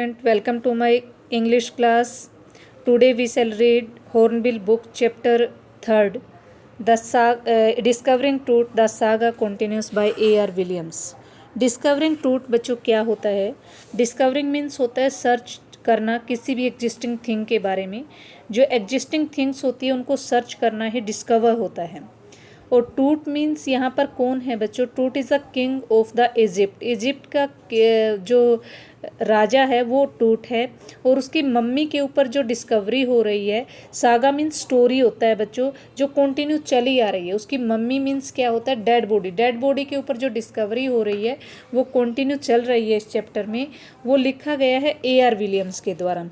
Welcome to my English class. Today we shall read Hornbill Book Chapter 3rd. Discovering Truth, the saga continues by A.R. Williams. Discovering truth बच्चों क्या होता है? Discovering means होता है search करना किसी भी एग्जिस्टिंग थिंग के बारे में. जो एग्जिस्टिंग थिंग्स होती है उनको सर्च करना ही डिस्कवर होता है. और टूट मीन्स यहाँ पर कौन है बच्चों? टूट is the king of the Egypt. Egypt का जो राजा है वो टूट है. और उसकी मम्मी के ऊपर जो डिस्कवरी हो रही है, सागा मीन्स स्टोरी होता है बच्चों, जो कंटिन्यू चली आ रही है. उसकी मम्मी मीन्स क्या होता है? Dead body. डेड बॉडी के ऊपर जो डिस्कवरी हो रही है वो कंटिन्यू चल रही है इस चैप्टर में. वो लिखा गया है A.R. विलियम्स के द्वारा.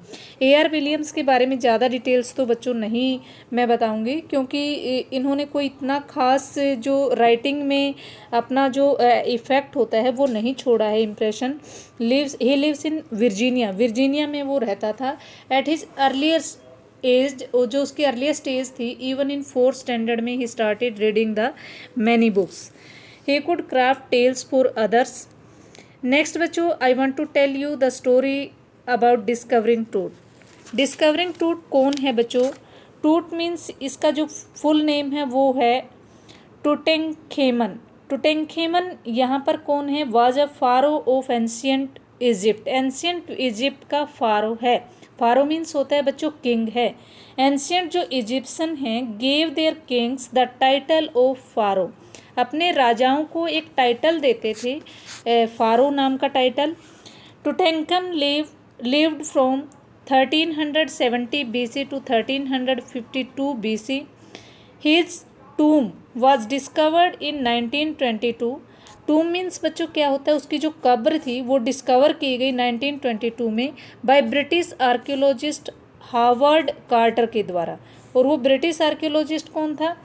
A.R. विलियम्स के बारे में ज़्यादा डिटेल्स तो बच्चों नहीं मैं बताऊँगी, क्योंकि इन्होंने कोई इतना ख़ास जो राइटिंग में अपना जो इफ़ेक्ट होता है वो नहीं छोड़ा है impression. He lives in Virginia में वो रहता था. एट हिज अर्लीस्ट एज, जो उसकी अर्लीस्ट एज थी, इवन इन 4th स्टैंडर्ड में ही started reading the many books. He could craft tales for others. Next बच्चों, I want to tell you the story about discovering truth. Discovering truth कौन है बच्चों? Truth means इसका जो full name है वो है टुटेंखेमन. टुटेंखेमन यहाँ पर कौन है? Was a pharaoh of ancient Egypt. Ancient Egypt का फारो है. फारो मीन्स होता है बच्चों किंग है. एंशियंट जो इजिप्शियन हैं gave their kings the title of pharaoh. अपने राजाओं को एक टाइटल देते थे, फारो नाम का title. Tutankhamun lived from 1370 BC to 1352 BC. His tomb was discovered in 1922. टूम means बच्चों क्या होता है? उसकी जो कब्र थी वो डिस्कवर की गई 1922 में by British archaeologist Howard Carter के द्वारा. और वो ब्रिटिश आर्कियोलॉजिस्ट कौन था?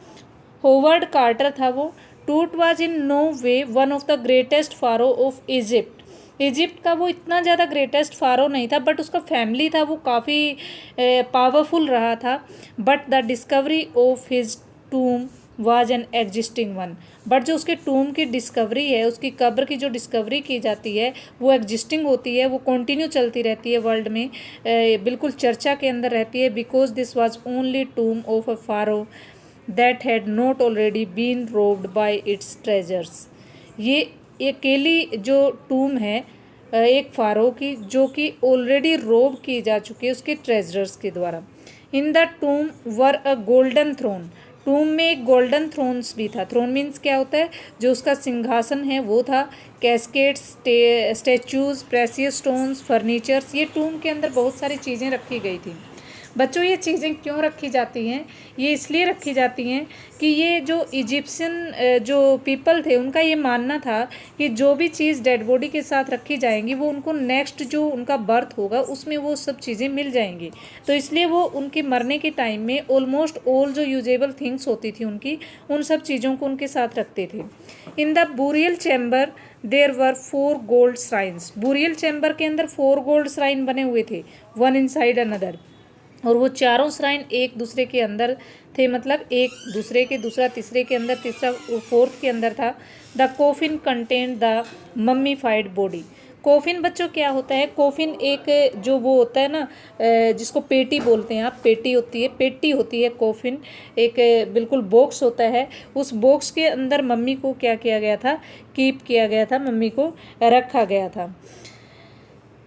होवर्ड कार्टर था वो. Tut was in no way one of the greatest pharaoh of Egypt. Egypt का वो इतना ज़्यादा ग्रेटेस्ट फारो नहीं था, बट उसका फैमिली था वो काफ़ी पावरफुल रहा था. But the discovery of his tomb was an existing one. But जो उसके टूम की डिस्कवरी है, उसकी कब्र की जो डिस्कवरी की जाती है वो एग्जिस्टिंग होती है, वो कंटिन्यू चलती रहती है वर्ल्ड में, बिल्कुल चर्चा के अंदर रहती है. Because this was only tomb of a pharaoh that had not already been robbed by its treasures. ये अकेली जो टूम है एक फारो की, जो कि ऑलरेडी रोब की जा चुकी है उसके ट्रेजर्स के द्वारा. In the tomb were a golden throne. Tomb में एक गोल्डन थ्रोन्स भी था. थ्रोन मीन्स क्या होता है? जो उसका सिंहासन है वो था. Cascades, statues, precious stones, furnitures, ये टूम के अंदर बहुत सारी चीज़ें रखी गई थी. बच्चों ये चीज़ें क्यों रखी जाती हैं? ये इसलिए रखी जाती हैं कि ये जो इजिप्शियन जो पीपल थे उनका ये मानना था कि जो भी चीज़ डेड बॉडी के साथ रखी जाएंगी वो उनको नेक्स्ट जो उनका बर्थ होगा उसमें वो सब चीज़ें मिल जाएंगी. तो इसलिए वो उनके मरने के टाइम में ऑलमोस्ट ऑल जो यूजेबल थिंग्स होती थी उनकी, उन सब चीज़ों को उनके साथ रखते थे. In the burial chamber there were 4 gold shrines. Burial chamber के अंदर 4 गोल्ड श्राइन बने हुए थे, वन इनसाइड अनदर. और वो चारों श्राइन एक दूसरे के अंदर थे, मतलब एक दूसरे के, दूसरा तीसरे के अंदर, तीसरा फोर्थ के अंदर था. The coffin contained the mummified body. Coffin बच्चों क्या होता है? कोफिन एक जो वो होता है ना, जिसको पेटी बोलते हैं आप, पेटी होती है कोफिन. एक बिल्कुल बॉक्स होता है. उस बॉक्स के अंदर मम्मी को क्या किया गया था? कीप किया गया था, मम्मी को रखा गया था.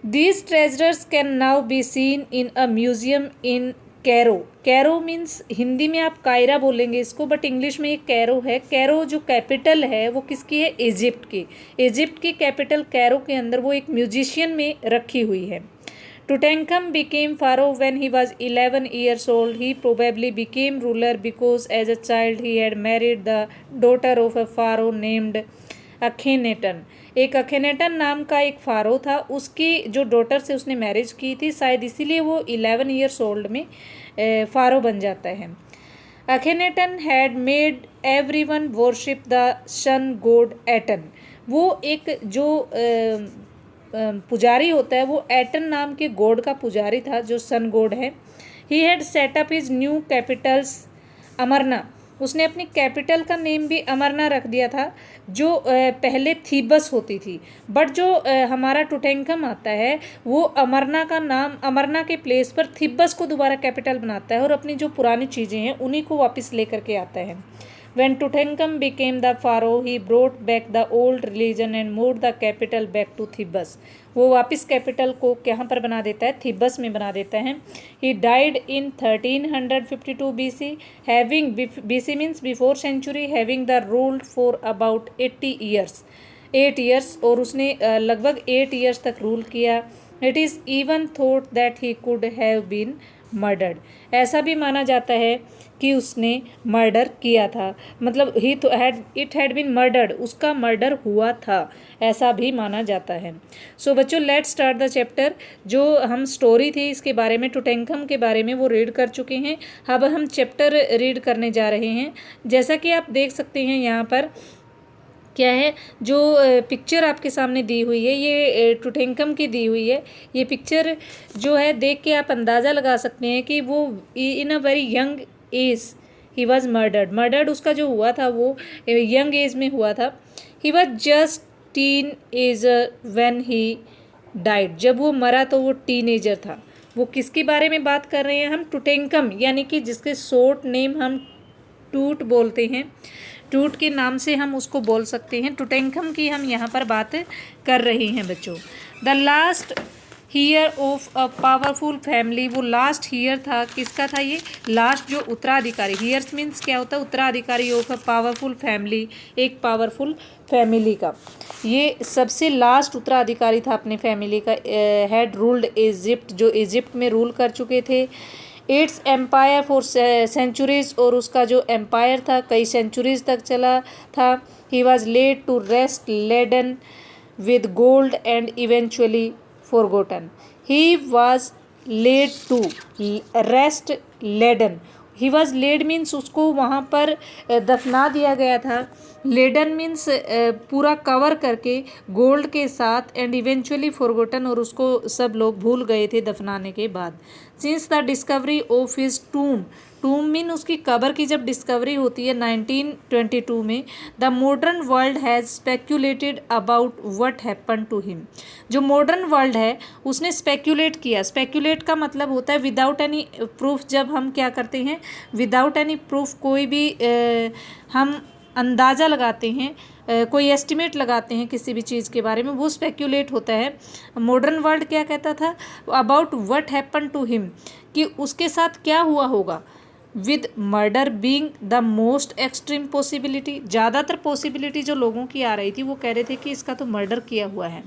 These treasures can now be seen in a museum in Cairo. Cairo means Hindi में आप कायरा बोलेंगे इसको, बट इंग्लिश में ये कैरो है. कैरो जो कैपिटल है वो किसकी है? इजिप्ट की. इजिप्ट की कैपिटल कैरो के अंदर वो एक म्यूजिशियन में रखी हुई है. टुटेंखम became pharaoh when he was 11 years old. He probably became ruler because as a child he had married the daughter of a pharaoh named अखेनेटन. एक अखेनेटन नाम का एक फारो था, उसकी जो डॉटर से उसने मैरिज की थी, शायद इसीलिए वो 11 ईयर्स ओल्ड में फारो बन जाता है. Akhenaten had made everyone worship the sun god Aten. वो एक जो पुजारी होता है वो एटन नाम के गॉड का पुजारी था, जो सन गॉड है. He had set up his new capitals Amarna. उसने अपनी कैपिटल का नेम भी अमरना रख दिया था, जो पहले थीबस होती थी। बट जो हमारा टुटेंकम आता है वो अमरना का नाम, अमरना के प्लेस पर थीबस को दोबारा कैपिटल बनाता है और अपनी जो पुरानी चीज़ें हैं उन्हीं को वापस लेकर के आता है। When Tutankhamun became the pharaoh, he brought back the old religion and moved the capital back to Thebes. वो वापस कैपिटल को कहाँ पर बना देता है? थीबस में बना देता है। He died in 1352 BC, having BC means before century, having the ruled for about 80 years. 8 years, और उसने लगभग 8 years तक रूल किया। It is even thought that he could have been murdered, ऐसा भी माना जाता है कि उसने मर्डर किया था, मतलब इट हैड बीन मर्डर्ड, उसका मर्डर हुआ था, ऐसा भी माना जाता है। सो बच्चों, लेट्स स्टार्ट द चैप्टर। जो हम स्टोरी थी इसके बारे में, टुटेंकम के बारे में, वो रीड कर चुके हैं। अब हम चैप्टर रीड करने जा रहे हैं। जैसा कि आप देख सकते हैं यहाँ पर क्या है, जो पिक्चर आपके सामने दी हुई है ये टुटेंकम की दी हुई है। ये पिक्चर जो है देख के आप अंदाज़ा लगा सकते हैं कि वो in a very young age he was murdered उसका जो हुआ था वो यंग एज में हुआ था। He was just teenager when he died, जब वो मरा तो वो टीनेजर था। वो किसके बारे में बात कर रहे हैं हम? टुटेंकम, यानी कि जिसके शॉर्ट नेम हम टूट बोलते हैं, टूट के नाम से हम उसको बोल सकते हैं। टुटेंकम की हम यहाँ पर बात कर रहे हैं बच्चों। The last hear of a powerful family, वो लास्ट हीयर था, किसका था ये? लास्ट जो उत्तराधिकारी, हीयर्स मीन्स क्या होता है? उत्तराधिकारी ऑफ अ पावरफुल फैमिली, एक पावरफुल फैमिली का ये सबसे लास्ट उत्तराधिकारी था अपने फैमिली का। हैड रूल्ड इजिप्ट, जो इजिप्ट में रूल कर चुके थे। इट्स एम्पायर फॉर सेंचुरीज, और उसका जो एम्पायर था कई सेंचुरीज तक चला था। He was laid to rest laden with gold and eventually forgotten. He was laid to rest laden, he was laid means उसको वहाँ पर दफना दिया गया था। लेडन मीन्स पूरा कवर करके गोल्ड के साथ, एंड इवेंचुअली फॉरगॉटन, और उसको सब लोग भूल गए थे दफनाने के बाद। Since the discovery of his tomb, tomb mean उसकी कबर की जब डिस्कवरी होती है 1922 में, the modern world has speculated about what happen to him. जो मॉडर्न वर्ल्ड है उसने स्पेक्यूलेट किया। स्पेक्यूलेट का मतलब होता है विदाउट एनी प्रूफ। जब हम क्या करते हैं, विदाउट एनी प्रूफ कोई भी हम अंदाज़ा लगाते हैं, कोई एस्टिमेट लगाते हैं किसी भी चीज़ के बारे में, वो स्पेक्यूलेट होता है। मॉडर्न वर्ल्ड क्या कहता था? About what happen to him, कि उसके साथ क्या हुआ होगा। With murder being the most extreme possibility, ज़्यादातर पॉसिबिलिटी जो लोगों की आ रही थी वो कह रहे थे कि इसका तो मर्डर किया हुआ है।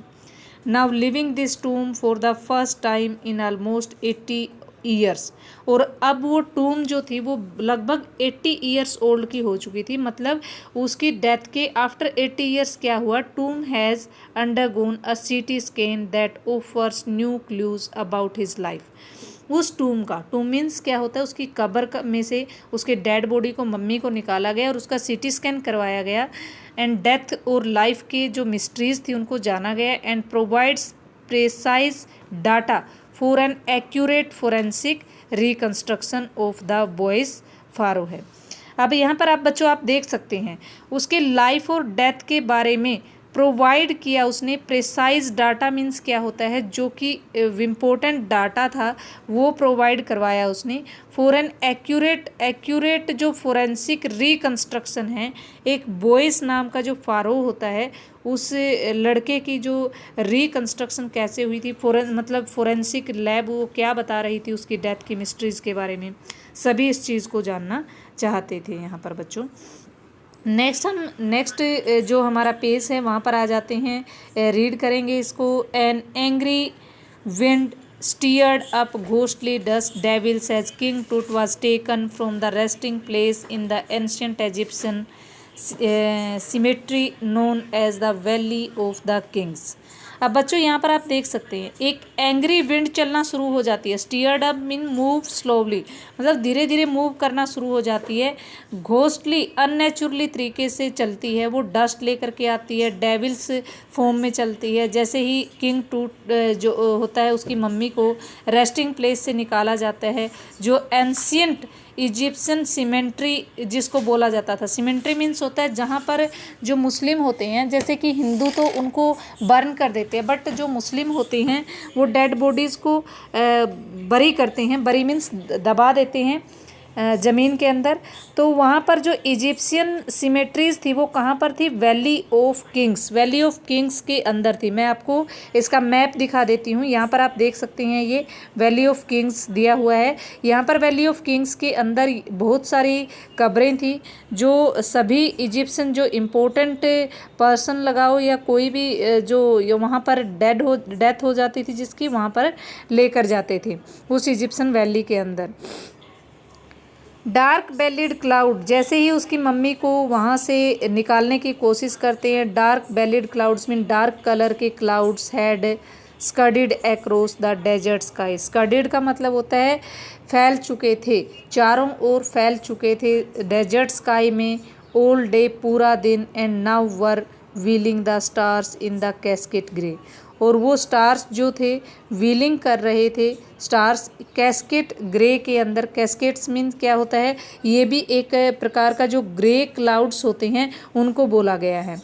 Now living this tomb for the first time in almost 80 years, और अब वो टूम जो थी वो लगभग 80 ईयर्स ओल्ड की हो चुकी थी। मतलब उसकी डेथ के आफ्टर 80 ईयर्स क्या हुआ? टूम has undergone a CT scan that offers new clues about his life. उस टूम का, टूम मीन्स क्या होता है? उसकी कब्र में से उसके डेड बॉडी को, मम्मी को निकाला गया और उसका सीटी स्कैन करवाया गया, एंड डेथ और लाइफ के जो मिस्ट्रीज थी उनको जाना गया, and provides precise data for an accurate forensic reconstruction of the boy's pharaoh है। अब यहाँ पर आप बच्चों आप देख सकते हैं उसके लाइफ और डेथ के बारे में प्रोवाइड किया उसने। प्रेसाइज डाटा मीन्स क्या होता है? जो कि इम्पोर्टेंट डाटा था वो प्रोवाइड करवाया उसने। फॉर एन एक्यूरेट जो फोरेंसिक रिकन्स्ट्रक्शन है, एक बॉयस नाम का जो फारो होता है उस लड़के की जो रिकन्स्ट्रक्शन कैसे हुई थी, मतलब फोरेंसिक लैब वो क्या बता रही थी उसकी डेथ की मिस्ट्रीज़ के बारे में, सभी इस चीज़ को जानना चाहते थे यहाँ पर बच्चों। नेक्स्ट जो हमारा पेज है वहाँ पर आ जाते हैं, रीड करेंगे इसको। An angry wind stirred up ghostly dust devils as King Tut was taken from the resting place in the ancient Egyptian cemetery known as the Valley of the Kings. अब बच्चों यहाँ पर आप देख सकते हैं एक एंग्री विंड चलना शुरू हो जाती है। Steered up mean move slowly, मतलब धीरे धीरे मूव करना शुरू हो जाती है। घोस्टली अननेचुरली तरीके से चलती है, वो डस्ट लेकर के आती है, डेविल्स फॉर्म में चलती है। जैसे ही किंग टूट जो होता है उसकी मम्मी को रेस्टिंग प्लेस से निकाला जाता है, जो एंशियंट इजिप्शियन सीमेंट्री जिसको बोला जाता था। सीमेंट्री मीन्स होता है जहाँ पर जो मुस्लिम होते हैं, जैसे कि हिंदू तो उनको बर्न कर देते हैं, बट जो मुस्लिम होते हैं वो डेड बॉडीज़ को बरी करते हैं। बरी मीन्स दबा देते हैं ज़मीन के अंदर। तो वहाँ पर जो इजिप्शियन सीमेट्रीज़ थी वो कहाँ पर थी? Valley of Kings. Valley of Kings के अंदर थी। मैं आपको इसका मैप दिखा देती हूँ। यहाँ पर आप देख सकते हैं ये वैली ऑफ किंग्स दिया हुआ है। यहाँ पर वैली ऑफ किंग्स के अंदर बहुत सारी कब्रें थी जो सभी इजिप्शियन जो इम्पोर्टेंट पर्सन लगाओ या कोई भी जो वहाँ पर डेथ हो जाती थी जिसकी, वहाँ पर लेकर जाते थे उस इजिप्शियन वैली के अंदर। डार्क बेलिड क्लाउड, जैसे ही उसकी मम्मी को वहाँ से निकालने की कोशिश करते हैं, dark bellied clouds mean dark colour के clouds had scudded across the desert sky. Scudded का मतलब होता है फैल चुके थे, चारों ओर फैल चुके थे डेजर्ट स्काई में ऑल डे, पूरा दिन, and now were wheeling the stars in the casket grey. और वो स्टार्स जो थे व्हीलिंग कर रहे थे, स्टार्स कैस्केट ग्रे के अंदर। कैस्केट्स मीन्स क्या होता है? ये भी एक प्रकार का जो ग्रे क्लाउड्स होते हैं उनको बोला गया है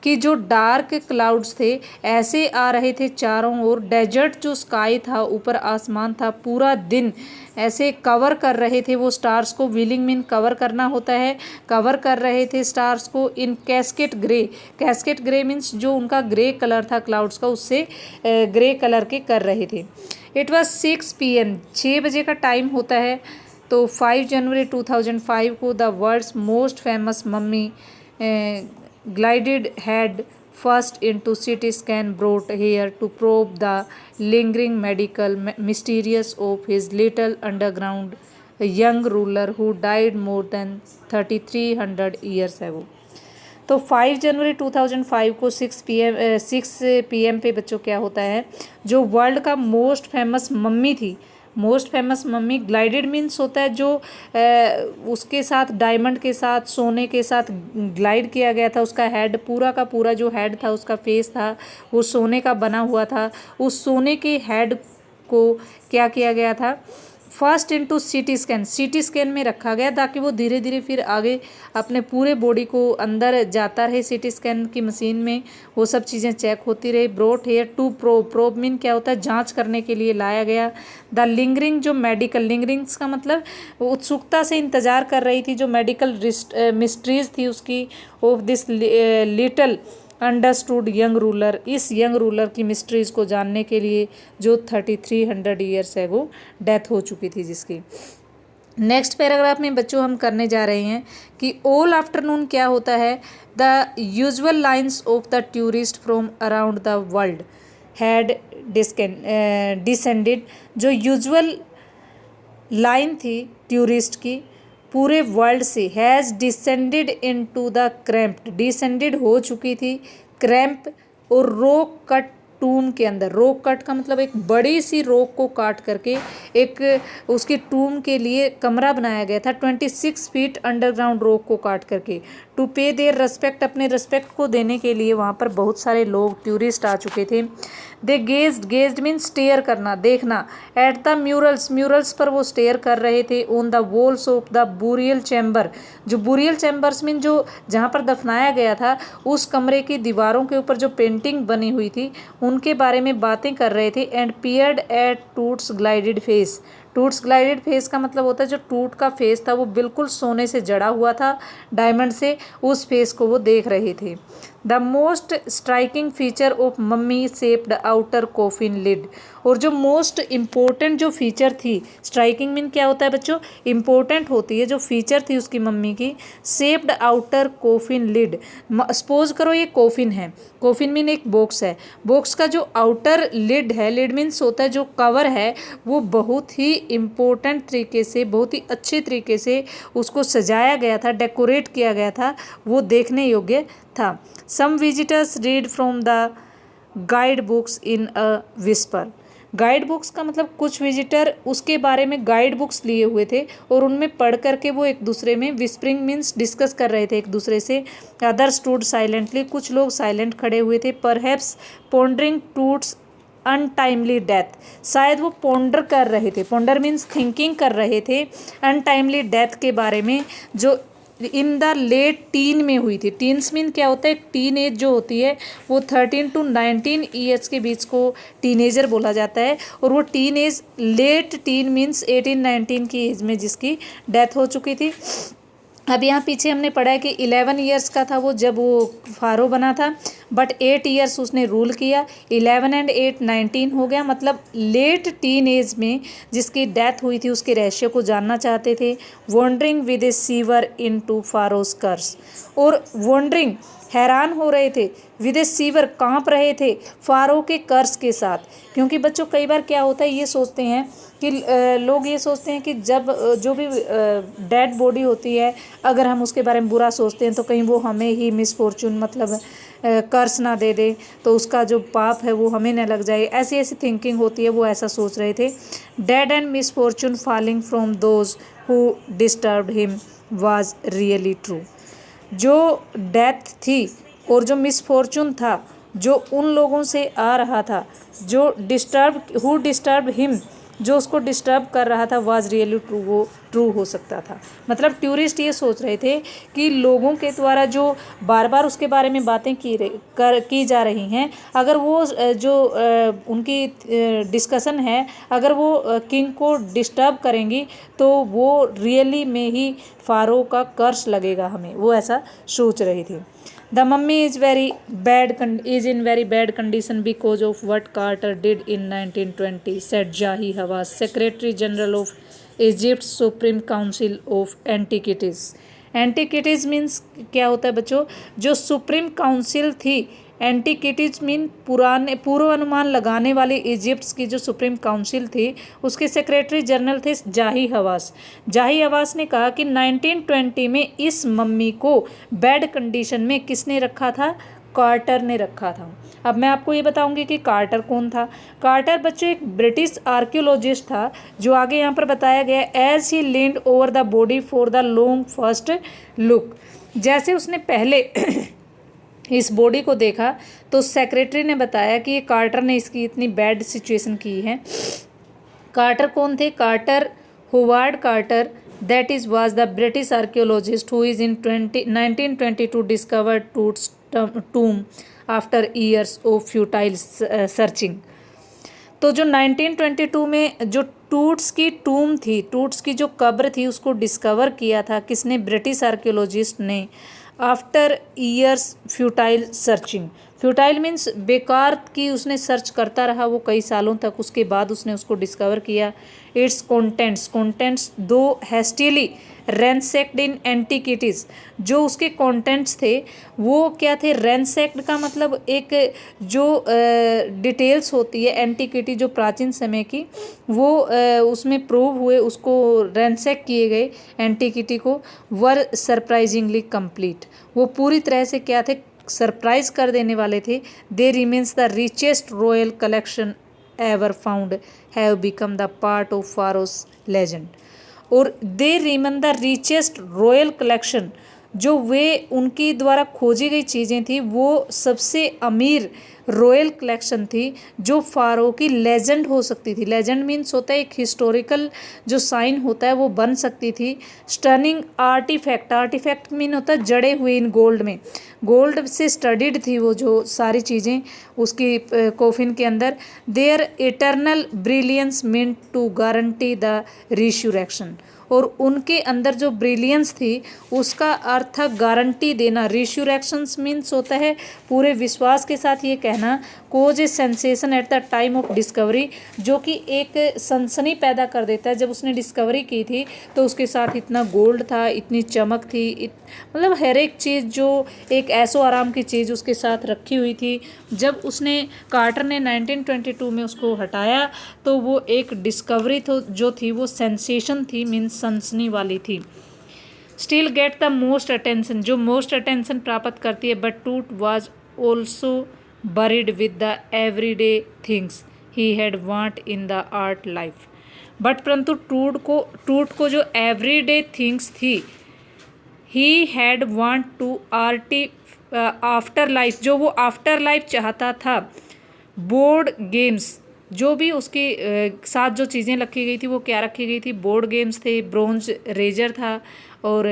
कि जो डार्क क्लाउड्स थे ऐसे आ रहे थे चारों ओर। डेजर्ट जो स्काई था, ऊपर आसमान था, पूरा दिन ऐसे कवर कर रहे थे वो स्टार्स को। व्हीलिंग मीन कवर करना होता है। कवर कर रहे थे स्टार्स को in casket grey. Casket grey means जो उनका ग्रे कलर था क्लाउड्स का, उससे ग्रे कलर के कर रहे थे। इट वॉज 6 PM, 6 बजे का टाइम होता है। तो 5 जनवरी 2005 को the world's most famous mummy glided head first into CT scan brought here to probe the lingering medical mysterious of his little underground young ruler who died more than 3300 years ago। तो 5 जनवरी 2005 को 6 PM पे बच्चों क्या होता है, जो world का मोस्ट फेमस मम्मी थी, most famous mummy, glided means होता है जो उसके साथ डायमंड के साथ, सोने के साथ ग्लाइड किया गया था। उसका हेड, पूरा का पूरा जो हेड था, उसका फेस था, वो सोने का बना हुआ था। उस सोने के हेड को क्या किया गया था? First into CT scan, CT scan में रखा गया ताकि वो धीरे धीरे फिर आगे अपने पूरे बॉडी को अंदर जाता रहे। CT स्कैन की मशीन में वो सब चीज़ें चेक होती रही। Brought here to probe, probe mean क्या होता है? जांच करने के लिए लाया गया। द लिंगरिंग, जो मेडिकल, लिंगरिंग्स का मतलब उत्सुकता से इंतज़ार कर रही थी जो मेडिकल मिस्ट्रीज थी उसकी, of this little understood young ruler, इस यंग रूलर की मिस्ट्रीज़ को जानने के लिए जो 3300 ईयर्स है वो डेथ हो चुकी थी जिसकी। नेक्स्ट पैराग्राफ में बच्चों हम करने जा रहे हैं कि ऑल आफ्टरनून क्या होता है? The usual lines of the tourist from around the world had descended. जो यूजुअल लाइन थी टूरिस्ट की पूरे वर्ल्ड से, has descended into the cramped, descended हो चुकी थी क्रैम्प और रॉक कट टूम के अंदर। रॉक कट का मतलब एक बड़ी सी रॉक को काट करके एक उसके टूम के लिए कमरा बनाया गया था। 26 फीट अंडरग्राउंड रॉक को काट करके, टू पे देयर रेस्पेक्ट, अपने रेस्पेक्ट को देने के लिए वहाँ पर बहुत सारे लोग टूरिस्ट आ चुके थे। दे गेज्ड, गेज्ड मीन स्टेयर करना, देखना। एट द म्यूरल्स, म्यूरल्स पर वो स्टेयर कर रहे थे। On the walls of the burial chamber, जो बुरियल चैम्बर्स मीन जो जहाँ पर दफनाया गया था उस कमरे की दीवारों के ऊपर जो पेंटिंग बनी हुई थी उनके बारे में बातें कर रहे थे। And peered at Tut's glided face, Tut's glided face का मतलब होता है जो टूट का फेस था वो बिल्कुल सोने से जड़ा हुआ था, डायमंड से, उस फेस को वो देख रहे थे। The most striking feature of mummy shaped outer coffin lid, और जो मोस्ट इम्पोर्टेंट जो फीचर थी, स्ट्राइकिंग मीन क्या होता है बच्चों? इम्पोर्टेंट होती है, जो फीचर थी उसकी मम्मी की, shaped outer coffin lid. Suppose करो ये कॉफिन है, कॉफिन मीन एक बॉक्स है, बॉक्स का जो आउटर लिड है, लिड मीन्स होता है जो कवर है, वो बहुत ही इम्पोर्टेंट तरीके से, बहुत ही अच्छे तरीके से उसको सजाया गया था, डेकोरेट किया गया था, वो देखने योग्य था। Some visitors read from the guide books in a whisper, guide books का मतलब कुछ विजिटर उसके बारे में गाइड बुक्स लिए हुए थे और उनमें पढ़ करके वो एक दूसरे में, विस्परिंग मीन्स डिस्कस कर रहे थे एक दूसरे से। अदर स्टूड साइलेंटली, कुछ लोग साइलेंट खड़े हुए थे। Perhaps pondering Toots untimely death, शायद वो पॉन्डर कर रहे थे, पॉन्डर मीन्स थिंकिंग कर रहे थे अनटाइमली डेथ के बारे में, जो इन द लेट टीन में हुई थी। टीन्स मीन क्या होता है, टीन एज जो होती है वो 13 to 19 ईयर्स के बीच को टीनेजर बोला जाता है, और वो teenage late teen means 18-19 की एज में जिसकी डेथ हो चुकी थी। अब यहाँ पीछे हमने पढ़ा है कि 11 ईयर्स का था वो जब वो फारो बना था, बट 8 ईयर्स उसने रूल किया, 11 and 8 19 हो गया, मतलब लेट टीन एज में जिसकी डेथ हुई थी उसके रहस्य को जानना चाहते थे। Wondering with a shiver into pharaoh's curse, और वॉन्डरिंग हैरान हो रहे थे, विद ए सीवर काँप रहे थे फारो के कर्स के साथ। क्योंकि बच्चों कई बार क्या होता है, ये सोचते हैं कि लोग ये सोचते हैं कि जब जो भी डेड बॉडी होती है, अगर हम उसके बारे में बुरा सोचते हैं तो कहीं वो हमें ही मिसफॉर्चून मतलब कर्स ना दे दे, तो उसका जो पाप है वो हमें न लग जाए, ऐसी ऐसी थिंकिंग होती है, वो ऐसा सोच रहे थे। Dead and misfortune falling from those who disturbed him was really true. जो डेथ थी और जो मिसफॉर्चून था जो उन लोगों से आ रहा था, जो डिस्टर्ब हिम, जो उसको डिस्टर्ब कर रहा था, वाज रियली ट्रू, वो ट्रू हो सकता था। मतलब टूरिस्ट ये सोच रहे थे कि लोगों के द्वारा जो बार बार उसके बारे में बातें की जा रही हैं, अगर वो जो उनकी डिस्कशन है, अगर वो किंग को डिस्टर्ब करेंगी तो वो रियली में ही फारो का कर्स लगेगा हमें, वो ऐसा सोच रही थी। The mummy is in very bad condition because of what Carter did in 1920, said Jahi Hawass, Secretary General of Egypt's Supreme Council of Antiquities. Antiquities means क्या होता है बच्चों, जो सुप्रीम काउंसिल थी, एंटीकिटीज़ मीन पुराने पूर्वानुमान लगाने वाली इजिप्ट की जो सुप्रीम काउंसिल थी, उसके सेक्रेटरी जनरल थे जाही हवास। जाही हवास ने कहा कि 1920 में इस मम्मी को बैड कंडीशन में किसने रखा था, कार्टर ने रखा था। अब मैं आपको ये बताऊंगी कि कार्टर कौन था। कार्टर बच्चों एक ब्रिटिश आर्कियोलॉजिस्ट था, जो आगे यहाँ पर बताया गया, as he leaned over the body for the long first look. जैसे उसने पहले इस बॉडी को देखा तो सेक्रेटरी ने बताया कि ये कार्टर ने इसकी इतनी बैड सिचुएशन की है। कार्टर कौन थे, Carter Howard Carter, that is was the British archaeologist who is in 1922 discovered Toot's tomb after years of futile searching। तो जो 1922 में जो टूट्स की टूम थी, टूट्स की जो कब्र थी, उसको डिस्कवर किया था किसने, ब्रिटिश आर्कियोलॉजिस्ट ने, after years futile searching. Futile means बेकार की उसने सर्च करता रहा वो कई सालों तक, उसके बाद उसने उसको डिस्कवर किया। इट्स कंटेंट्स दो हेस्टिली रैंसेक्ड इन एंटीकिटीज़, जो उसके कंटेंट्स थे वो क्या थे, रैंसेक्ड का मतलब एक जो डिटेल्स होती है एंटीकिटी जो प्राचीन समय की, वो उसमें प्रूव हुए, उसको रैंसेक किए गए एंटीकिटी को, वर सरप्राइजिंगली कंप्लीट, वो पूरी तरह से क्या थे, सरप्राइज कर देने वाले थे। They remains the richest royal collection ever found have become the part of pharaoh's legend. और the remain the richest royal collection, जो वे उनकी द्वारा खोजी गई चीज़ें थी वो सबसे अमीर रॉयल कलेक्शन थी, जो फारो की लेजेंड हो सकती थी। लेजेंड मीन्स होता है एक हिस्टोरिकल जो साइन होता है वो बन सकती थी। स्टनिंग आर्टिफैक्ट, आर्टिफैक्ट मीन होता है जड़े हुए इन गोल्ड में, गोल्ड से स्टडीड थी वो जो सारी चीज़ें उसकी कोफिन के अंदर। Their eternal brilliance mean to guarantee the resurrection, और उनके अंदर जो ब्रिलियंस थी उसका अर्थ था गारंटी देना। रिश्यूरेक्शंस मीन्स होता है पूरे विश्वास के साथ ये कहना, cause a sensation at the time of discovery, जो कि एक सनसनी पैदा कर देता है। जब उसने डिस्कवरी की थी तो उसके साथ इतना गोल्ड था, इतनी चमक थी, मतलब हर एक चीज़ जो एक ऐसो आराम की चीज़ उसके साथ रखी हुई थी। जब उसने कार्टर ने 1922 में उसको हटाया तो वो एक डिस्कवरी तो जो थी वो सेंसेशन थी, मीन्स सनसनी वाली थी। Still get the most attention, जो मोस्ट अटेंशन प्राप्त करती है, but Tut was also buried with the everyday things he had want in the afterlife. But परंतु टूट को जो एवरीडे थिंग्स थी, he had want to afterlife, जो वो आफ्टर लाइफ चाहता था, बोर्ड गेम्स, जो भी उसके साथ जो चीज़ें रखी गई थी वो क्या रखी गई थी, बोर्ड गेम्स थे, ब्रोंज रेजर था और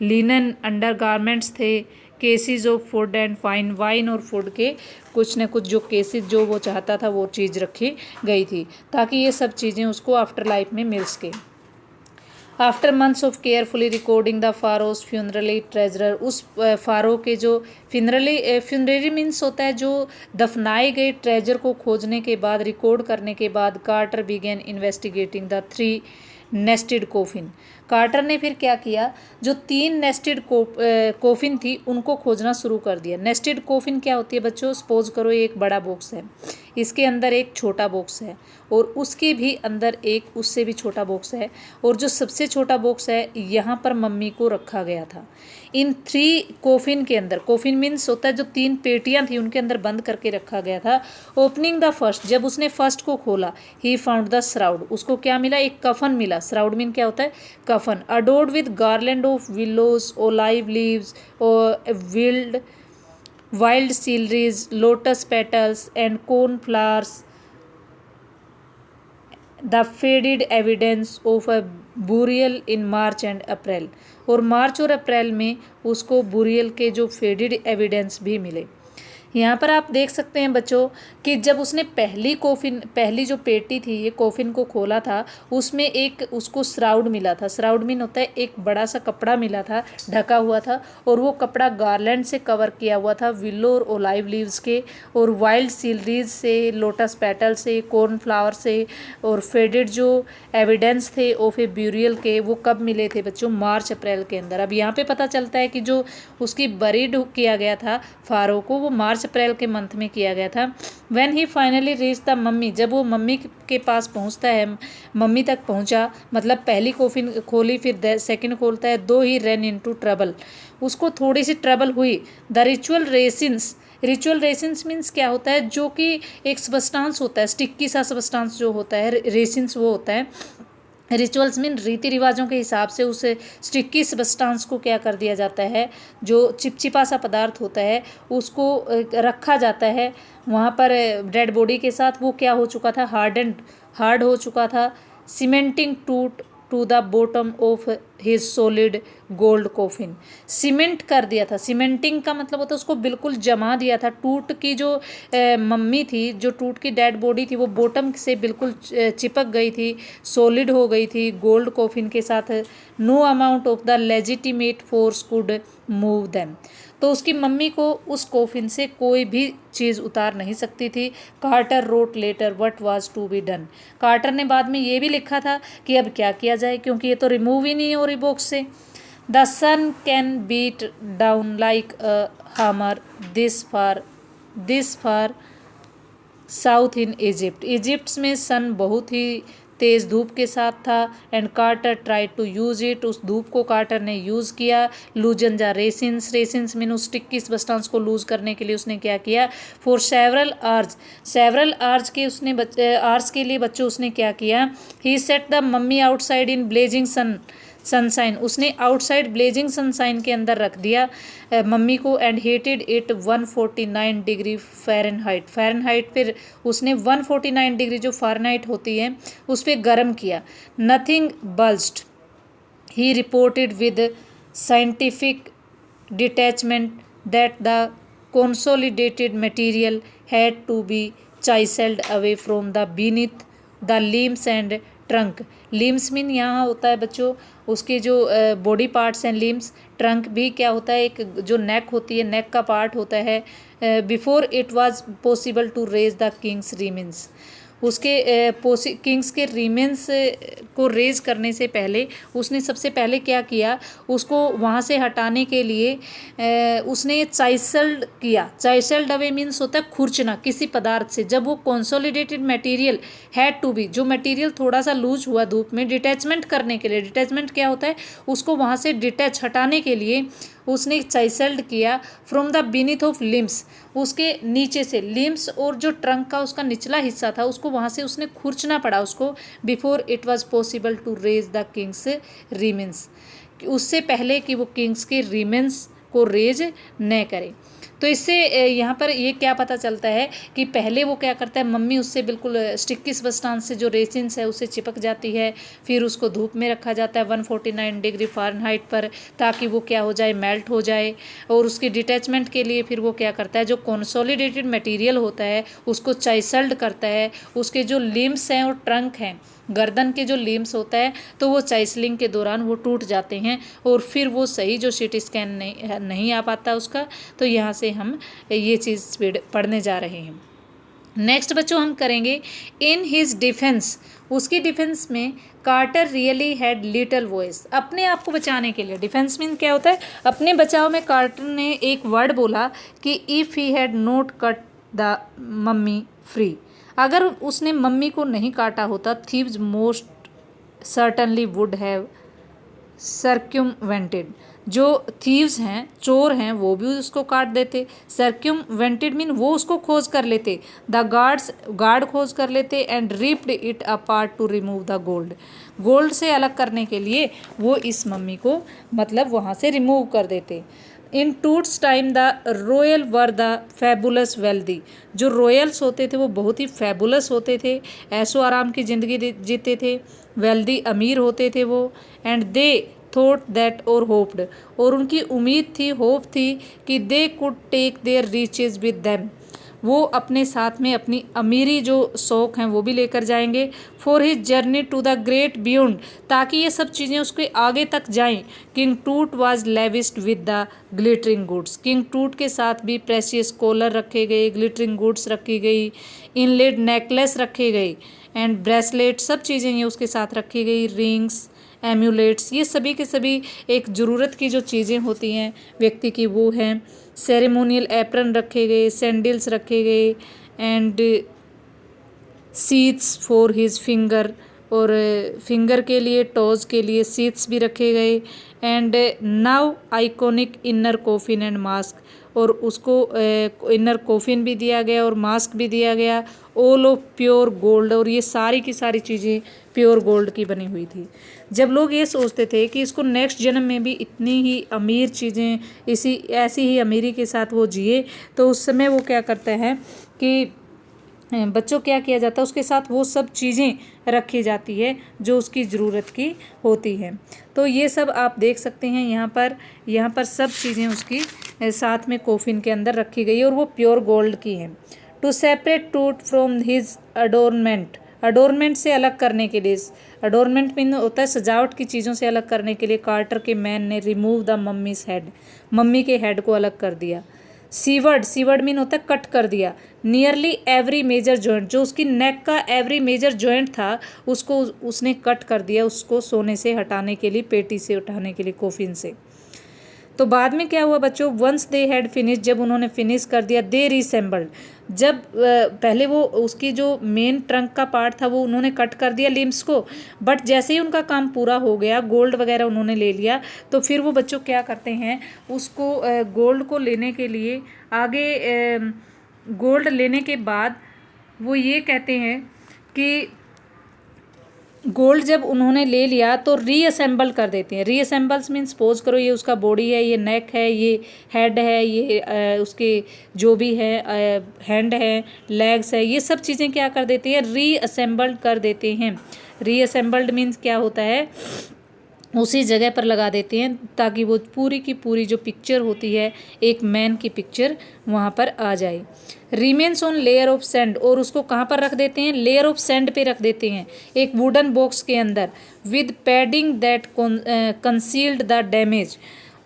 लिनन अंडरगारमेंट्स थे, cases of food and fine wine, और फूड के कुछ न कुछ जो केसेस जो वो चाहता था वो चीज़ रखी गई थी ताकि ये सब चीज़ें उसको आफ्टर लाइफ में मिल सके। After months of carefully recording the pharaoh's funerary treasure, उस फारो के जो फ्यूनररी मीन्स होता है जो दफनाए गए ट्रेजर को खोजने के बाद, रिकॉर्ड करने के बाद, Carter began investigating the 3 nested coffin. Carter ने फिर क्या किया, जो 3 नेस्टेड कोफिन थी उनको खोजना शुरू कर दिया। नेस्टेड कोफिन क्या होती है बच्चों, सपोज करो एक बड़ा बॉक्स है, इसके अंदर एक छोटा बॉक्स है और उसके भी अंदर एक उससे भी छोटा बॉक्स है, और जो सबसे छोटा बॉक्स है यहाँ पर मम्मी को रखा गया था। इन 3 कोफिन के अंदर, कोफिन मीन्स होता है जो 3 पेटियां थी उनके अंदर बंद करके रखा गया था। ओपनिंग द फर्स्ट, जब उसने फर्स्ट को खोला, ही फाउंड द श्राउड, उसको क्या मिला, एक कफन मिला। श्राउड मीन क्या होता है, कफन। Adorned with garland of willows, olive leaves और wild celeries, lotus petals and cornflowers, the faded evidence of a burial in March and April, और मार्च और अप्रैल में उसको बुरियल के जो फेडेड एविडेंस भी मिले। यहाँ पर आप देख सकते हैं बच्चों कि जब उसने पहली जो पेटी थी ये कोफिन को खोला था, उसमें एक उसको श्राउड मिला था। श्राउड मीन होता है एक बड़ा सा कपड़ा मिला था, ढका हुआ था, और वो कपड़ा गार्लैंड से कवर किया हुआ था, विलो और ओलाइव लीव्स के, और वाइल्ड सीलरीज से, लोटस पेटल से, कॉर्नफ्लावर से, और फेडेड जो एविडेंस थे ऑफ ए ब्यूरियल के, वो कब मिले थे बच्चों, मार्च अप्रैल के अंदर। अब यहाँ पे पता चलता है कि जो उसकी बरीड किया गया था फारो को, वो मार्च अप्रैल के मंथ में किया गया था। When he finally reach the mummy, जब वो मम्मी के पास पहुंचता है, मम्मी तक पहुंचा, मतलब पहली कोफिन खोली फिर सेकंड खोलता है, दो ही रन इनटू ट्रबल, उसको थोड़ी सी ट्रबल हुई। द रिचुअल रेसिन्स मीन्स क्या होता है, जो कि एक सबस्टांस होता है, स्टिक्की सा सबस्टांस जो होता है, रेसिन्स वो होता है। रिचुअल्स मीन रीति रिवाजों के हिसाब से उस स्टिक्की सबस्टांस को क्या कर दिया जाता है, जो चिपचिपा सा पदार्थ होता है उसको रखा जाता है वहाँ पर डेड बॉडी के साथ। वो क्या हो चुका था, हार्ड हो चुका था, cementing to the bottom of his solid gold coffin, cement कर दिया था। सीमेंटिंग का मतलब होता है उसको बिल्कुल जमा दिया था। टूट की जो मम्मी थी, जो टूट की डेड बॉडी थी, वो बॉटम से बिल्कुल चिपक गई थी, सॉलिड हो गई थी गोल्ड कोफिन के साथ। No amount of the legitimate force could move them, तो उसकी मम्मी को उस कोफिन से कोई भी चीज़ उतार नहीं सकती थी। Carter wrote later what was to be done, Carter ने बाद में ये भी लिखा था कि अब क्या किया जाए, क्योंकि ये तो रिमूव ही नहीं हो रही बॉक्स से। The sun can beat down like a hammer this far south in Egypt में सन बहुत ही तेज़ धूप के साथ था। And Carter tried to use it, उस धूप को कार्टर ने यूज़ किया। लूजन जा रेसिन्स मीन उस स्टिक्की सबस्टांस को लूज करने के लिए उसने क्या किया, फॉर सेवरल आवर्स के लिए बच्चों उसने क्या किया, he set the mummy outside in blazing sunshine, उसने आउटसाइड ब्लेजिंग सनसाइन के अंदर रख दिया मम्मी को। And heated it 149 degree Fahrenheit फिर उसने 149 डिग्री जो फ़ारेनहाइट होती है उस पर गर्म किया। Nothing budged, he reported with scientific detachment that the consolidated material had to be chiseled away from the beneath the limbs and trunk. Limbs mean यहाँ होता है बच्चों उसके जो बॉडी पार्ट्स हैं, लिम्स। ट्रंक भी क्या होता है, एक जो नेक होती है, नेक का पार्ट होता है। Before it was possible to raise the king's remains, उसके किंग्स के रीमेंस को रेज करने से पहले उसने सबसे पहले क्या किया, उसको वहाँ से हटाने के लिए उसने चाइसल्ड अवे मीन्स होता है खुरचना किसी पदार्थ से। जब वो consolidated material had to be, जो मटेरियल थोड़ा सा लूज हुआ धूप में, डिटैचमेंट करने के लिए, डिटैचमेंट क्या होता है, उसको वहाँ से डिटैच हटाने के लिए उसने चाइसल्ड किया from the beneath of limbs, उसके नीचे से लिम्स और जो ट्रंक का उसका निचला हिस्सा था उसको वहाँ से उसने खुरचना पड़ा उसको। Before it was possible to raise the king's remains, उससे पहले कि वो किंग्स के रीमेंस को रेज न करें। तो इससे यहाँ पर ये क्या पता चलता है कि पहले वो क्या करता है, मम्मी उससे बिल्कुल स्टिक्की सब्सटेंस से जो रेसिन्स है उससे चिपक जाती है, फिर उसको धूप में रखा जाता है 149 डिग्री फ़ारेनहाइट पर, ताकि वो क्या हो जाए, मेल्ट हो जाए। और उसकी डिटैचमेंट के लिए फिर वो क्या करता है, जो कंसोलिडेटेड मटेरियल होता है उसको चाइसल्ड करता है, उसके जो लिम्स हैं और ट्रंक हैं, गर्दन के जो लिम्स होता है, तो वो चाइसलिंग के दौरान वो टूट जाते हैं और फिर वो सही जो सीटी स्कैन नहीं आ पाता उसका। तो यहाँ से हम ये चीज़ पढ़ने जा रहे हैं। नेक्स्ट बच्चों हम करेंगे इन हिज डिफेंस। उसकी डिफेंस में Carter really had little voice. अपने आप को बचाने के लिए, डिफेंस मीन क्या होता है, अपने बचाव में कार्टर ने एक वर्ड बोला कि if he had not cut the mummy free. अगर उसने मम्मी को नहीं काटा होता, thieves most certainly would have circumvented. जो थीव्स हैं, चोर हैं, वो भी उसको काट देते। सर्क्यूमवेंटेड मीन वो उसको खोज कर लेते। द गार्ड खोज कर लेते and ripped it apart to remove the gold. Gold से अलग करने के लिए वो इस मम्मी को मतलब वहाँ से रिमूव कर देते। In Tut's time the royal were the fabulous wealthy. जो रॉयल्स होते थे वो बहुत ही फैबुलस होते थे, ऐशो आराम की ज़िंदगी जीते थे, वेल्दी अमीर होते थे वो। एंड दे थॉट दैट और होप्ड, और उनकी उम्मीद थी, होप थी कि they could take their riches with them. वो अपने साथ में अपनी अमीरी जो शौक़ हैं वो भी लेकर जाएंगे। For his journey to the great beyond, ताकि ये सब चीज़ें उसके आगे तक जाएं। King Tut was lavished with the glittering goods. King Tut के साथ भी प्रेशियस कॉलर रखे गए, ग्लिटरिंग गुड्स रखी गई, इनलेड नेकलेस रखे गए एंड ब्रेसलेट, सब चीज़ें ये उसके साथ रखी गई, रिंग्स, एम्यूलेट्स, ये सभी के सभी एक ज़रूरत की जो चीज़ें होती हैं व्यक्ति की वो हैं। सेरेमोनियल एप्रन रखे गए, सैंडल्स रखे गए and seats for his finger, और फिंगर के लिए, टोज़ के लिए सीट्स भी रखे गए। And now iconic inner coffin and mask, और उसको इनर कोफिन भी दिया गया और मास्क भी दिया गया, ऑल ऑफ प्योर गोल्ड, और ये सारी की सारी चीज़ें प्योर गोल्ड की बनी हुई थी। जब लोग ये सोचते थे कि इसको नेक्स्ट जन्म में भी इतनी ही अमीर चीज़ें, ऐसी ही अमीरी के साथ वो जिए, तो उस समय वो क्या करते हैं कि बच्चों क्या किया जाता है, उसके साथ वो सब चीज़ें रखी जाती है जो उसकी ज़रूरत की होती हैं। तो ये सब आप देख सकते हैं यहाँ पर सब चीज़ें उसकी साथ में कोफिन के अंदर रखी गई और वो प्योर गोल्ड की हैं। टू सेपरेट टूट फ्रॉम हिज अडोरमेंट, अडोरमेंट से अलग करने के लिए, अडोरमेंट मीन होता है सजावट की चीज़ों से अलग करने के लिए, कार्टर के मैन ने remove the mummies head, mummy के हेड को अलग कर दिया। सीवर्ड, सीवर्ड मीन होता है कट कर दिया। नियरली एवरी मेजर जॉइंट, जो उसकी नेक का एवरी मेजर जॉइंट था उसको उसने कट कर दिया, उसको सोने से हटाने के लिए, पेटी से उठाने के लिए, कोफिन से। तो बाद में क्या हुआ बच्चों, वंस दे हैड फिनिश, जब उन्होंने फिनिश कर दिया, दे रिसेंबल्ड, जब पहले वो उसकी जो मेन ट्रंक का पार्ट था वो उन्होंने कट कर दिया लिम्स को, बट जैसे ही उनका काम पूरा हो गया, गोल्ड वगैरह उन्होंने ले लिया, तो फिर वो बच्चों क्या करते हैं, उसको गोल्ड को लेने के लिए आगे, गोल्ड लेने के बाद वो ये कहते हैं कि गोल्ड जब उन्होंने ले लिया तो रीअसेंबल कर देते हैं। रीअसेंबल्स मीन सपोज करो ये उसका बॉडी है, ये नेक है, ये हेड है, ये उसके जो भी है हैंड है, लेग्स है, ये सब चीज़ें क्या कर देते हैं, रीअसेंबल्ड कर देते हैं। रीअसेंबल्ड मीन्स क्या होता है, उसी जगह पर लगा देते हैं ताकि वो पूरी की पूरी जो पिक्चर होती है एक मैन की पिक्चर वहाँ पर आ जाए। Remains on layer of sand, और उसको कहाँ पर रख देते हैं, लेयर ऑफ सैंड पे रख देते हैं एक वुडन बॉक्स के अंदर, with padding that concealed the damage,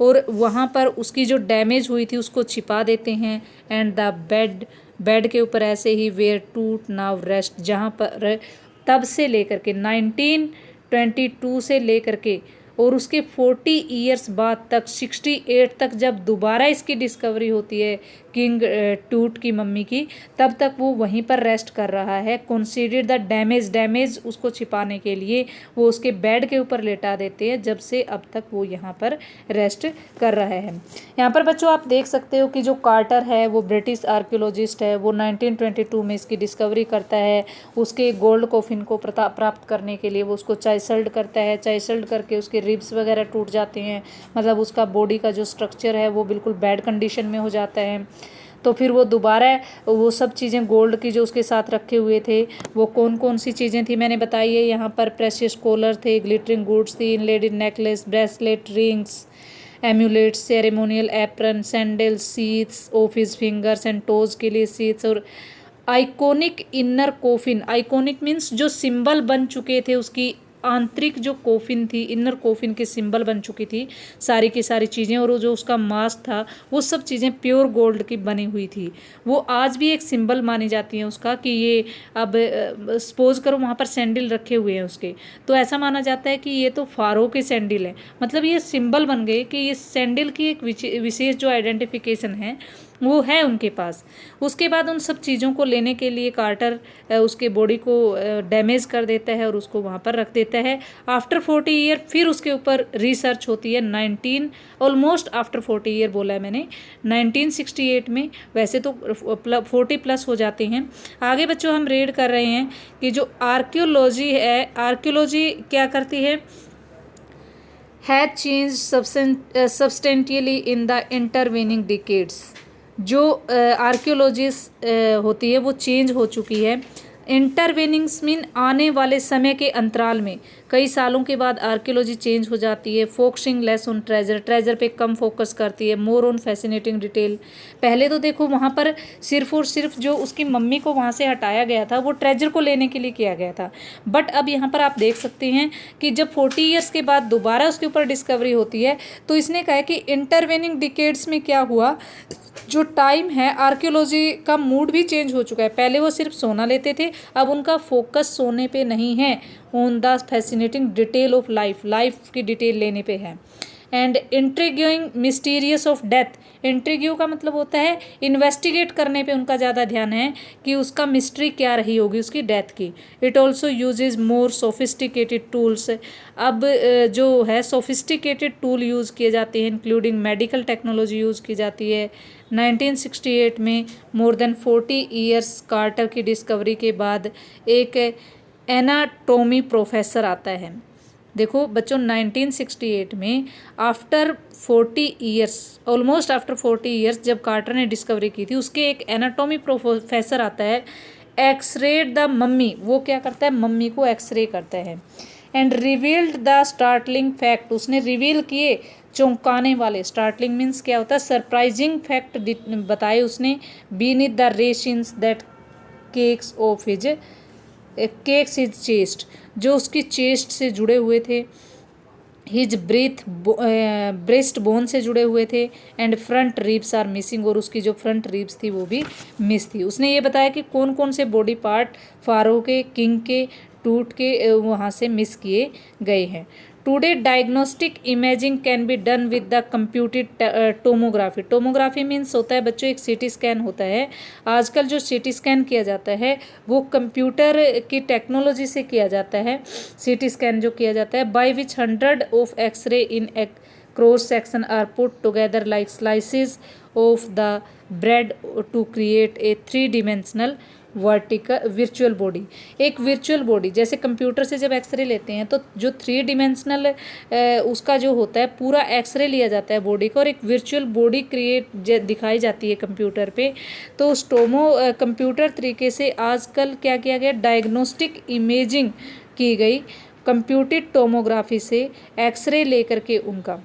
और वहाँ पर उसकी जो डैमेज हुई थी उसको छिपा देते हैं। एंड द बेड के ऊपर ऐसे ही वेयर टूट नाउ रेस्ट, जहाँ पर तब से लेकर के 1922 से लेकर के और उसके 40 ईयर्स बाद तक 68 तक जब दोबारा इसकी डिस्कवरी होती है किंग टूट की मम्मी की, तब तक वो वहीं पर रेस्ट कर रहा है। कंसीडर द डैमेज उसको छिपाने के लिए वो उसके बेड के ऊपर लेटा देते हैं, जब से अब तक वो यहाँ पर रेस्ट कर रहा है। यहाँ पर बच्चों आप देख सकते हो कि जो कार्टर है वो ब्रिटिश आर्कियोलॉजिस्ट है, वो 1922 में इसकी डिस्कवरी करता है। उसके गोल्ड कॉफिन को प्राप्त करने के लिए वो उसको चाइसल्ड करता है, चाइसल्ड करके उसके रिब्स वगैरह टूट जाते हैं, मतलब उसका बॉडी का जो स्ट्रक्चर है वो बिल्कुल बैड कंडीशन में हो जाता है। तो फिर वो दोबारा वो सब चीज़ें गोल्ड की जो उसके साथ रखे हुए थे, वो कौन कौन सी चीज़ें थी मैंने बताई है यहाँ पर। प्रेशियस कॉलर थे, ग्लिटरिंग गुड्स थी, inlaid necklace, bracelet, rings, amulets, ceremonial apron, sandal, sheaths of his fingers and toes के लिए सीथ्स, और iconic inner coffin. Iconic means जो सिंबल बन चुके थे, उसकी आंतरिक जो कोफिन थी, इनर कोफिन के सिंबल बन चुकी थी सारी की सारी चीज़ें, और वो जो उसका मास्क था वो सब चीज़ें प्योर गोल्ड की बनी हुई थी। वो आज भी एक सिंबल मानी जाती है उसका, कि ये अब सपोज करो वहाँ पर सैंडल रखे हुए हैं उसके, तो ऐसा माना जाता है कि ये तो फारो के सैंडल हैं, मतलब ये सिंबल बन गए कि ये सैंडल की एक विशेष जो आइडेंटिफिकेशन है वो है उनके पास। उसके बाद उन सब चीज़ों को लेने के लिए कार्टर उसके बॉडी को डैमेज कर देता है और उसको वहाँ पर रख देता है। आफ्टर 40 ईयर फिर उसके ऊपर रिसर्च होती है, ऑलमोस्ट आफ्टर 40 ईयर बोला है मैंने, 1968 में। वैसे तो 40 प्लस हो जाते हैं। आगे बच्चों हम रीड कर रहे हैं कि जो आर्कियोलॉजी है, आर्कियोलॉजी क्या करती है, has change substantially in the intervening decades. जो आर्कियोलॉजिस्ट होती है वो चेंज हो चुकी है। इंटरवेनिंग्स मीन आने वाले समय के अंतराल में कई सालों के बाद आर्कियोलॉजी चेंज हो जाती है। फोकसिंग लेस ऑन ट्रेजर पे कम फोकस करती है, मोर ऑन फैसिनेटिंग डिटेल। पहले तो देखो वहाँ पर सिर्फ और सिर्फ जो उसकी मम्मी को वहाँ से हटाया गया था वो ट्रेजर को लेने के लिए किया गया था, बट अब यहाँ पर आप देख सकते हैं कि जब 40 ईयर्स के बाद दोबारा उसके ऊपर डिस्कवरी होती है, तो इसने कहा कि इंटरवेनिंग डिकेड्स में क्या हुआ, जो टाइम है आर्कियोलॉजी का मूड भी चेंज हो चुका है। पहले वो सिर्फ सोना लेते थे, अब उनका फोकस सोने पे नहीं है, on the fascinating detail of life की डिटेल लेने पे है। एंड इंट्रिग्यूइंग मिस्टीरियस ऑफ डेथ, इंट्रिग्यू का मतलब होता है इन्वेस्टिगेट करने पे उनका ज़्यादा ध्यान है कि उसका मिस्ट्री क्या रही होगी उसकी डेथ की। It also uses more sophisticated tools, अब जो है सोफिस्टिकेटेड टूल यूज़ किए जाते हैं, इंक्लूडिंग मेडिकल टेक्नोलॉजी यूज़ की जाती है। 1968 में मोर देन 40 ईयर्स कार्टर की डिस्कवरी के बाद एक एनाटोमी प्रोफेसर आता है। देखो बच्चों 1968 में after 40 years, almost after 40 years जब कार्टर ने डिस्कवरी की थी, उसके एक एनाटॉमी प्रोफेसर आता है, एक्सरे द मम्मी। वो क्या करता है, मम्मी को एक्सरे करता है। And revealed the startling fact, उसने रिवील किए चौंकाने वाले, स्टार्टलिंग मीन्स क्या होता है, सरप्राइजिंग फैक्ट बताए उसने। Beneath the resins that cakes of his chest, जो उसकी चेस्ट से जुड़े हुए थे, हिज ब्रेस्ट बोन से जुड़े हुए थे, and front ribs are missing, और उसकी जो फ्रंट रिब्स थी वो भी मिस थी। उसने ये बताया कि कौन कौन से बॉडी पार्ट फारो के, किंग के, टूट के वहाँ से मिस किए गए हैं। Today diagnostic imaging can be done with the computed tomography. Tomography means होता है बच्चों एक सीटी स्कैन होता है। आजकल जो सीटी स्कैन किया जाता है वो कंप्यूटर की टेक्नोलॉजी से किया जाता है। सीटी स्कैन जो किया जाता है, by which 100 of x-ray in cross section are put together like slices of the bread to create a 3 dimensional virtual body. एक वर्चुअल बॉडी, जैसे कंप्यूटर से जब एक्सरे लेते हैं तो जो 3 डिमेंशनल उसका जो होता है पूरा एक्सरे लिया जाता है बॉडी का, और एक वर्चुअल बॉडी दिखाई जाती है कंप्यूटर पे। तो उस कंप्यूटर तरीके से आजकल क्या किया गया, डायग्नोस्टिक इमेजिंग की गई कंप्यूटेड टोमोग्राफी से एक्सरे लेकर के उनका।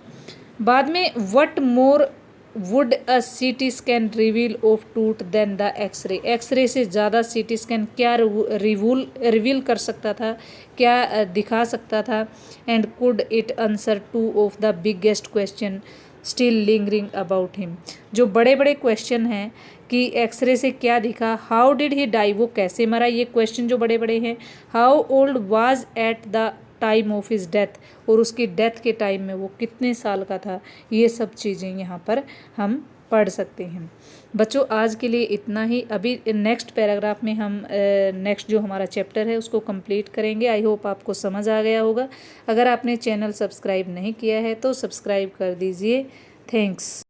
बाद में what more would a CT scan reveal of tooth then the x-ray, x-ray से ज़्यादा सीटी स्कैन क्या रिवील कर सकता था, क्या दिखा सकता था। And could it answer 2 of the biggest question still lingering about him, जो बड़े बड़े क्वेश्चन हैं कि एक्सरे से क्या दिखा, हाउ डिड ही डाई, वो कैसे मरा, ये क्वेश्चन जो बड़े बड़े हैं। How old was at the time of his death, और उसकी डेथ के टाइम में वो कितने साल का था, ये सब चीज़ें यहाँ पर हम पढ़ सकते हैं। बच्चों आज के लिए इतना ही। अभी नेक्स्ट पैराग्राफ में हम नेक्स्ट जो हमारा चैप्टर है उसको कंप्लीट करेंगे। आई होप आपको समझ आ गया होगा। अगर आपने चैनल सब्सक्राइब नहीं किया है तो सब्सक्राइब कर दीजिए। थैंक्स।